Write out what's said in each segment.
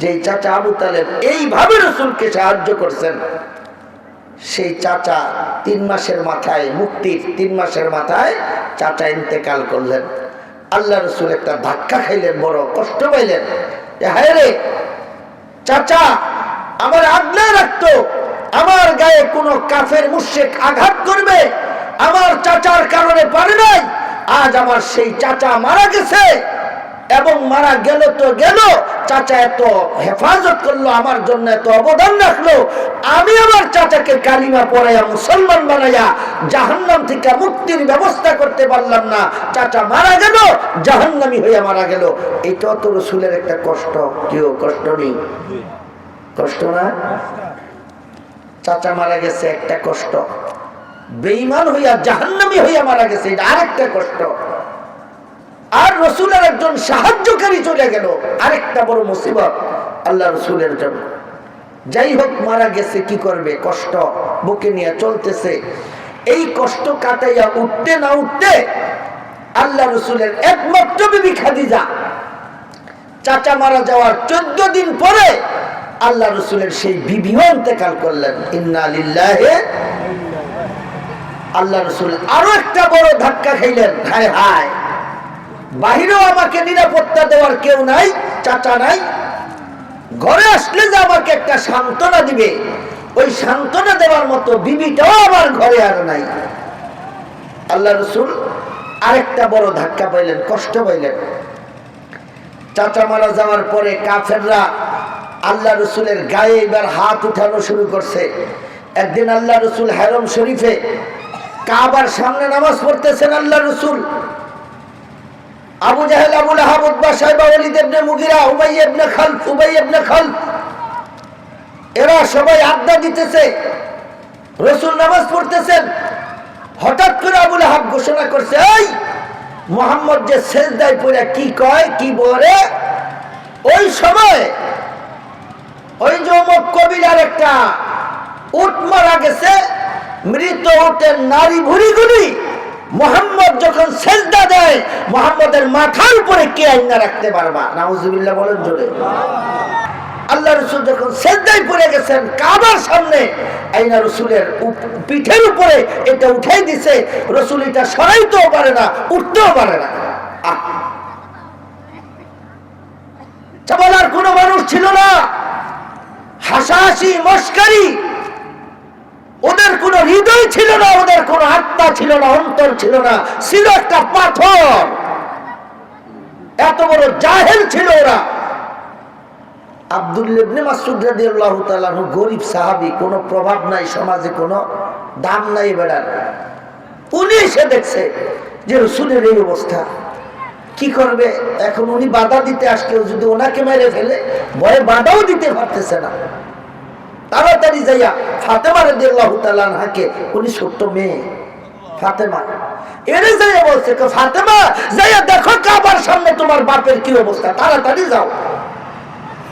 যে চাচা আবু তালেব এইভাবে রাসূলকে সাহায্য করছেন, সেই চাচা 3 মাসের মাথায়, মুক্তির 3 মাসের মাথায় চাচা ইন্তেকাল করলেন। আল্লাহ রাসূল একটা ধাক্কা খাইলেন, বড় কষ্ট পাইলেন। হায় রে, চাচা আমার আগলে রাখতো, আমার গায়ে কোনো কাফের মুশরিক আঘাত করবে, আমার চাচার কারণে পারে নাই। আজ আমার সেই চাচা মারা গেছে, এবং মারা গেল তো গেল, চাচা এত হেফাজত করলো, আমার জন্য এত অবদান রাখলো, আমি আমার চাচাকে কালিমা পড়াইয়া মুসলমান বানাইয়া জাহান্নাম থেকে মুক্তির ব্যবস্থা করতে পারলাম না। চাচা মারা গেল, জাহান্নামী হইয়া মারা গেল। এটা তো রাসূলের একটা কষ্ট। কেউ কষ্ট নেই? কষ্ট না? চাচা মারা গেছে একটা কষ্ট, বেঈমান হইয়া জাহান্নামী হইয়া মারা গেছে এটা আরেকটা কষ্ট। আর রাসূলের একজন সাহায্যকারী চলে গেল, আরেকটা বড় মুসিবত আল্লাহ রাসূলের জন্য। যাই হোক, মারা গেছে, কি করবে, কষ্ট বুকে নিয়ে চলতেছে। এই কষ্ট কাটাইয়া উঠতে না উঠতে আল্লাহ রাসূলের একমাত্র বিবি খাদিজা চাচা মারা যাওয়ার 14 দিন পরে আল্লাহ রাসূলের সেই বিবিও ইন্তেকাল করলেন। ইন্না লিল্লাহি। আল্লাহ রাসূল আরো একটা বড় ধাক্কা খাইলেন। হায় হায়, বাহিরেও আমাকে নিরাপত্তা দেওয়ার কেউ নাই, চাচা নাই, ঘরে আসলে যে আমাকে একটা সান্ত্বনা দিবে, ওই সান্ত্বনা দেওয়ার মতো বিবিটাও আমার ঘরে আর নাই। আল্লাহ রাসূল আরেকটা বড় ধাক্কা পাইলেন, কষ্ট পাইলেন। চাচা মারা যাওয়ার পরে কাফেররা আল্লাহ রাসূলের গায়ে এবার হাত উঠানো শুরু করছে। একদিন আল্লাহ রাসূল হারম শরীফে কাবার সামনে নামাজ পড়তেছেন। আল্লাহ রাসূল, আবু জাহেল, আবু লাহাব, উতবা, শাইবা, ওয়ালিদ ইবনে মুগিরা, উমাইয়া ইবনে খালফ, উবাই ইবনে খালফ, এরা সবাই আড্ডা দিতেছে। রাসূল নামাজ পড়তেছেন। হঠাৎ করে আবু লাহাব ঘোষণা করছে, এই মুহাম্মদ যে সেজদায় পড়ে কি কয়, কি বলে। ওই সময় ওই যে অমুক কবিলার একটা উট মারা গেছে, মৃত উটের নারী ভুঁড়িগুলি মুহাম্মদ যখন সেজদা দেয়, মুহাম্মদের মাথার উপরে কে আইনা রাখতে পারবা? নাউজুবিল্লাহ বলেন জোরে। আল্লাহ রাসূল যখন সেজদায় পড়ে গেছেন কাবার সামনে, আইনা রাসূলের পিঠের উপরে এটা উঠাই দিছে। রাসূল এটা সরাইতেও পারে না, উঠতেও পারে না। বলার কোনো মানুষ ছিল না, হাসাহাসি মস্কারি, ওদের কোনো হৃদয় ছিল না, ওদের কোনো আত্মা ছিল না, অন্তর ছিল না, ছিল একটা পাথর। এত বড় জাহেল ছিল ওরা। আব্দুল্লাহ ইবনে মাসউদ রাদিয়াল্লাহু তাআলা আনহু গরীব সাহাবী, কোনো প্রভাব নাই সমাজে, কোনো দাম নাই বেড়ার। উনি এসে দেখছে যে রাসূলের এই অবস্থা, কি করবে এখন? উনি বাধা দিতে আসলেও যদি ওনাকে মেরে ফেলে, ভয়ে বাধাও দিতে পারতেছে না। তাড়াতাড়ি যাইয়া ফাতেমা রাদিয়াল্লাহু তাআলা আনহাকে, উনি ছোট্ট মেয়ে ফাতেমা, এরে যাইয়া বলছে, ফাতেমা যাইয়া দেখো কাবার সামনে তোমার বাপের কি অবস্থা, তাড়াতাড়ি যাও।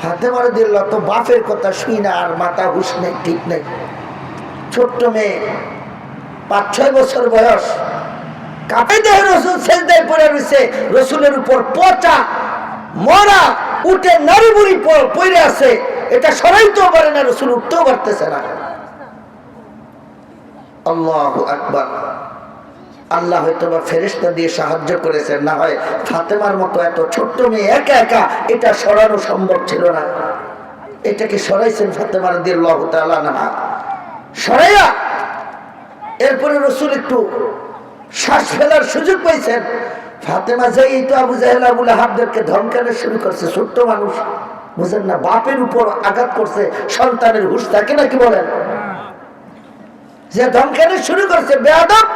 ফাতেমা রাদিয়াল্লাহু তো বাপের কথা শুই না, আর মাথা হুঁশ নেই, ঠিক নেই। ছোট্ট মেয়ে, 5-6 বছর বয়স, কাঁপে দেহে রাসূল সেজদায় পড়ে রয়েছে। রাসূলের উপর পচা মরা উটের নারী বুড়ি পড়ে আছে, এটা সরাইতেও পারে না, রাসূল উঠতেও পারতেছে না। আল্লাহু আকবার। আল্লাহ হয়তো বা ফেরেশতা দিয়ে সাহায্য করেছেন, না হয় ফাতেমার মতো এত ছোট্ট মেয়ে একা একা এটা সরানো সম্ভব ছিল না। এটাকে সরাইছেন ফাতেমা রাদিয়াল্লাহু তাআলা আনহা। সরাইয়া এরপরে রাসূল একটু শ্বাস ফেলার সুযোগ পাইছেন। ফাতেমা যাই তো আবু জাহেল, আবু লাহাবদেরকে ধমকানো শুরু করছে। ছোট্ট মানুষ, বুঝেন না, বাপের উপর আঘাত করছে, সন্তানের হুঁশ থাকে নাকি বলেন? যে ধমকানো শুরু করছে, বেয়াদব,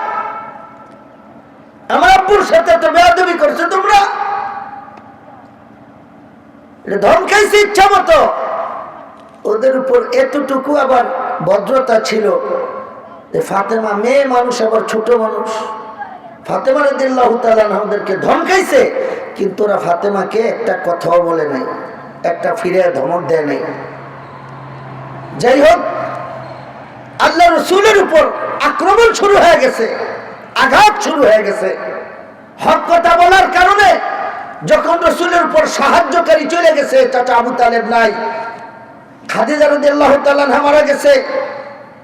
আমার আব্বুর সাথে তো বেয়াদবি করছে তোমরা। ধমকাইছে ইচ্ছা মতো। ওদের উপর এতটুকু আবার ভদ্রতা ছিল যে ফাতেমা মেয়ে মানুষ, আবার ছোট মানুষ। ফাতেমা রাদিয়াল্লাহু তাআলা আনহাদেরকে ধমকাইছে, কিন্তু ওরা ফাতেমাকে একটা কথাও বলে নাই, একটা ফিরে ধমক দেয় নাই। যাই হোক, আল্লাহ রাসূলের উপর আক্রমণ শুরু হয়ে গেছে, আঘাত শুরু হয়ে গেছে। হক কথা বলার কারণে যখন রসুলের উপর সাহায্যকারী চলে গেছে, চাচা আবু তালেব নাই, খাদিজা রাদিয়াল্লাহু তাআলা আনহা মারা গেছে,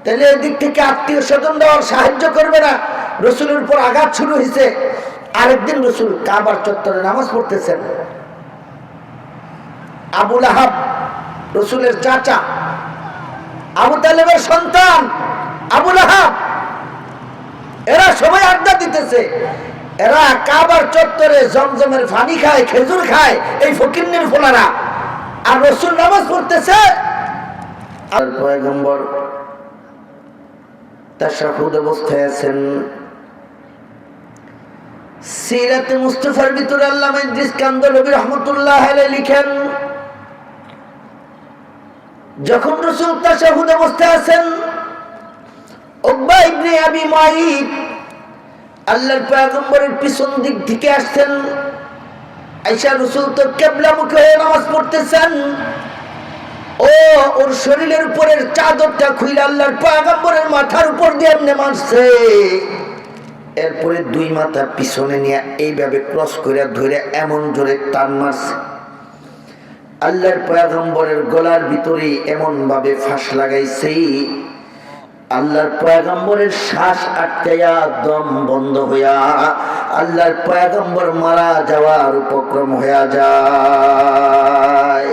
তাহলে এদিক থেকে আত্মীয় স্বজনরা সাহায্য করবে না, রসুলের উপর আঘাত শুরু হয়েছে। আরেকদিন রসুল কাবার চত্বরে নামাজ পড়তেছেন, আবু লাহাব রসুলের চাচা, আবু তালেবের সন্তান আবু লাহাব, এরা সবাই আড্ডা দিতেছে, এরা কাবার চত্বরে জমজমের পানি খায়, খেজুর খায়, এই ফকিন্নির ফোলারা, আর রসুল নামাজ পড়তেছে। আর পয়গম্বর তাশাহুদ অবস্থায় আছেন। সিরাতে মুস্তাফার ভিতরে আল্লামা ইদ্রিস কান্দলবী রাহমাতুল্লাহ আলাইহি লিখেন, যখন রাসূল তাশাহুদ অবস্থায় আছেন, উকবা ইবনে আবি মুআইত আল্লাহর পয়গম্বরের পিছন দিক থেকে আসছেন। আয়েশা রাসূল তো কিবলামুখী হয়ে নামাজ পড়তেছেন, ওর শরীরের উপরের চাদরটা খুলে আল্লাহর পয়গম্বরের মাথার উপর দিয়ে এমনি মারছে। এরপরে দুই মাথা পিছনে নিয়ে এইভাবে ক্রস করে ধরে এমন জোরে টান মারছে, আল্লাহর পয়গম্বরের গলার ভিতরে এমন ভাবে ফাঁস লাগাইছে, আল্লাহর পয়গম্বরের শ্বাস আটকায়া দম বন্ধ হইয়া আল্লাহর পয়গম্বর মারা যাওয়ার উপক্রম হইয়া যায়।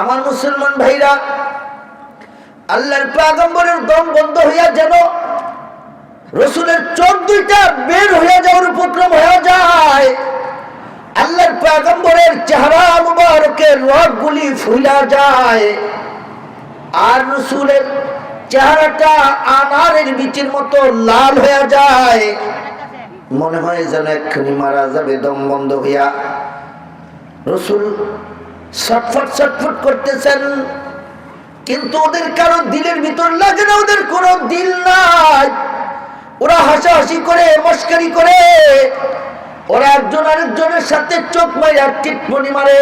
আমার মুসলমান ভাইরা, আল্লাহর পয়গম্বরের দম বন্ধ হইয়া যেন রসুলের চোখ দুইটা বের হইয়া যাওয়ার উপক্রম হইয়া যায়, আল্লাহর পয়গম্বরের চেহারা মুবারকের রগগুলি ফুলা যায়, আর রসুলের চেহারাটা আনারের বিচির মতো লাল হয়ে যায়, মনে হয় যেন এক্ষুনি মারা যাবে দম বন্ধ হইয়া। রসুল ছটফট ছটফট করতেছেন, কিন্তু ওদের কারো দিলের ভিতর লাগে না, ওদের কোনো দিল নাই, ওরা হাসাহাসি করে, মস্কারি করে, ওরা একজন আরেকজনের সাথে চোখ মারে আর টিটমনি মারে।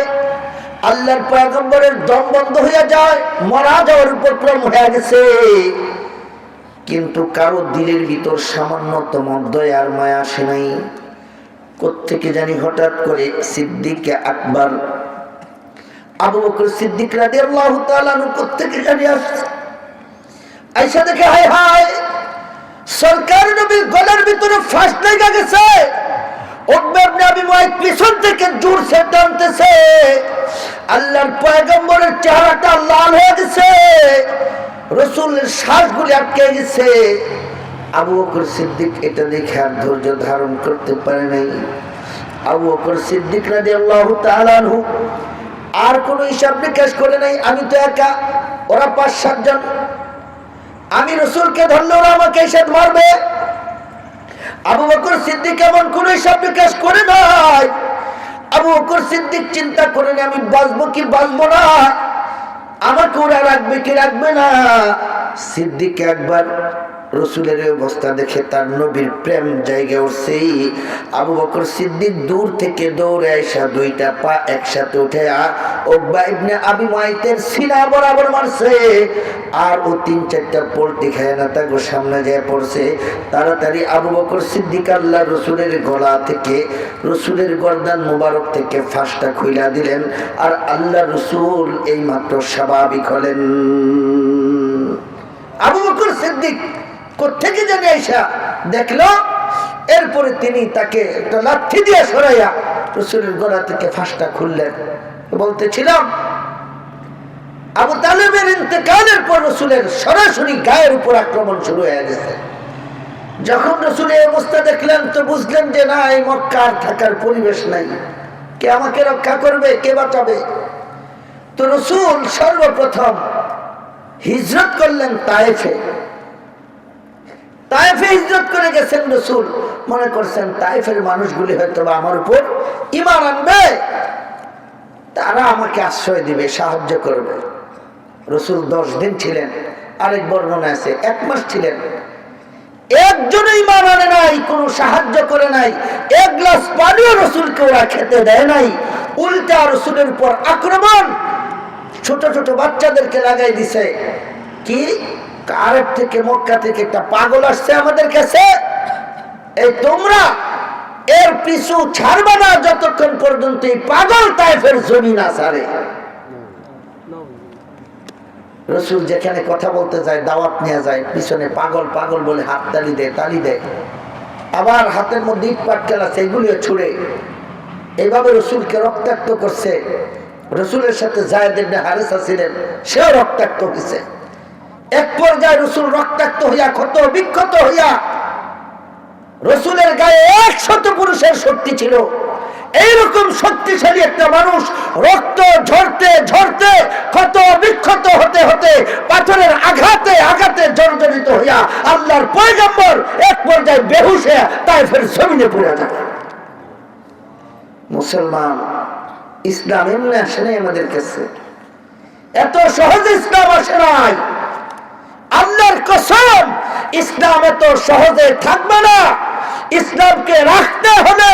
আল্লাহর পয়গম্বরের দম বন্ধ হইয়া যায়, মারা যাওয়ার উপক্রম হয়ে গেছে, কিন্তু কারো দিলের ভিতর সামান্যতম দয়ার মায়া আসে নাই। কোত্থেকে জানি হঠাৎ করে সিদ্দিক আকবর আবু বকর সিদ্দিক রাদিয়াল্লাহু তাআলা আনহু কোত্থেকে জানি আসছে, আয়েশা দেখে হায় হায়, সরকার নবীর গলার ভিতরে ফাঁস লেগে গেছে। উকবা ইবনে আবি মুআইত পিছন থেকে জোরসে টানতেছে, আল্লাহর পয়গম্বরের চেহারাটা লাল হয়ে গেছে, রাসূলের শ্বাসগুলি আটকে গেছে। আবু বকর সিদ্দিক এটা দেখে আর ধৈর্য ধারণ করতে পারে নাই। আবু বকর সিদ্দিক রাদিয়াল্লাহু তাআলা আনহু আর কোনো হিসাব নিকাশ করে নাই, আমি তো একা, ওরা ৫-৭ জন, আমি রাসূলকে ধরলে ওরা আমাকে এসে মারবে। আবু বকর সিদ্দিক এমন কোনো হিসাব নিকাশ করে নাই। আবু বকর সিদ্দিক চিন্তা করেন আমি বাঁচবো কি বাঁচবো না, আমাকে ওরা রাখবে কি রাখবে না। সিদ্দিক একবার রসুলের অবস্থা দেখে তার নবীর প্রেম জায়গা উঠছে। আবু বকর সিদ্দিক দূর থেকে দৌড়ে আইসা দুইটা পা একসাথে উঠে উকবা ইবনে আবি মুআইতের সিনা বরাবর মারছে, আর ও ৩-৪টা পোল্টি খায় না তাকে সামনে যায় পড়ছে। তাড়াতাড়ি আবু বকর সিদ্দিক আল্লাহ রসুলের গলা থেকে, রসুলের গর্দান মুবারক থেকে ফাঁসটা খুইলা দিলেন, আর আল্লাহ রসুল এই মাত্র স্বাভাবিক হলেন। আবু বকর সিদ্দিক কোত্থেকে জানে আয়েশা দেখলো, এরপরে তিনি তাকে একটা লাঠি দিয়ে সরাইয়া রসুলের গলা থেকে ফাঁসটা খুললেন। বলতেছিলাম আবু তালেবের ইন্তেকালের পর রসুলের সরাসরি গায়ের উপর আক্রমণ শুরু হয়ে গেছে। যখন রসুল এই অবস্থা দেখলেন তো বুঝলেন যে না, এই মক্কা আর থাকার পরিবেশ নাই, কে আমাকে রক্ষা করবে, কে বাঁচাবে। তো রসুল সর্বপ্রথম হিজরত করলেন তায়েফে। তায়েফে হিজরত করে গেছেন রসুল, মনে করছেন তায়েফের মানুষগুলি হয়তো আমার উপর ঈমান আনবে, তারা আমাকে আশ্রয় দিবে, সাহায্য করবে। রসুল 10 দিন ছিলেন, আরেক বর্ণনা আছে 1 মাস ছিলেন। একজনও ঈমান আনে নাই, কোনো সাহায্য করে নাই, 1 গ্লাস পানিও রসুলকে ওরা খেতে দেয় নাই, উল্টা রসুলের উপর আক্রমণ। ছোট ছোট বাচ্চাদেরকে লাগাই দিছে, কি আরব থেকে মক্কা থেকে একটা পাগল আসছে আমাদের কাছে, এই তোমরা এর পিছু ছাড়বে না যতক্ষণ পর্যন্ত এই পাগল তায়েফের জমি না ছাড়ে। রসুল যেখানে কথা বলতে যায়, দাওয়াত নিয়ে যায়, পিছনে পাগল পাগল বলে হাত তালি দেয়, আবার হাতের মধ্যে ইট পাটকেল আছে, এগুলিও ছুড়ে। এইভাবে রসুলকে রক্তাক্ত করছে। রসুলের সাথে যায়েদ ইবনে হারেসা ছিলেন, সেও রক্তাক্ত হয়েছে। এক পর্যায়ে রসুল রক্তাক্ত হইয়া ক্ষত বিক্ষত হইয়া, রসুলের গায়ে 100 পুরুষের শক্তি ছিল। এইরকম শক্তিশালী একটা মানুষ রক্ত ঝরতে ঝরতে ক্ষত বিক্ষত হতে হতে পাথরের আঘাতে আঘাতে জর্জরিত হইয়া আল্লাহর পয়গম্বর এক পর্যায়ে বেহুশ হয়ে তায়েফের জমিনে পড়ে যায়। মুসলমান, ইসলাম এমনি আসে নাই আমাদের কাছে, এত সহজে ইসলাম আসে নাই। আল্লাহর কসম, ইসলাম এত সহজে থাকবে না। ইসলামকে রাখতে হলে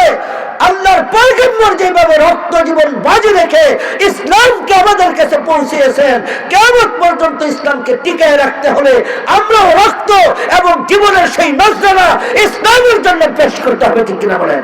আল্লাহর পয়গম্বর যেভাবে রক্ত জীবন বাজি রেখে ইসলামকে আমাদের কাছে পৌঁছিয়েছেন, কিয়ামত পর্যন্ত ইসলামকে টিকায় রাখতে হলে আমরাও রক্ত এবং জীবনের সেই নজরানা ইসলামের জন্য পেশ করতে হবে। ঠিক কিনা বলেন?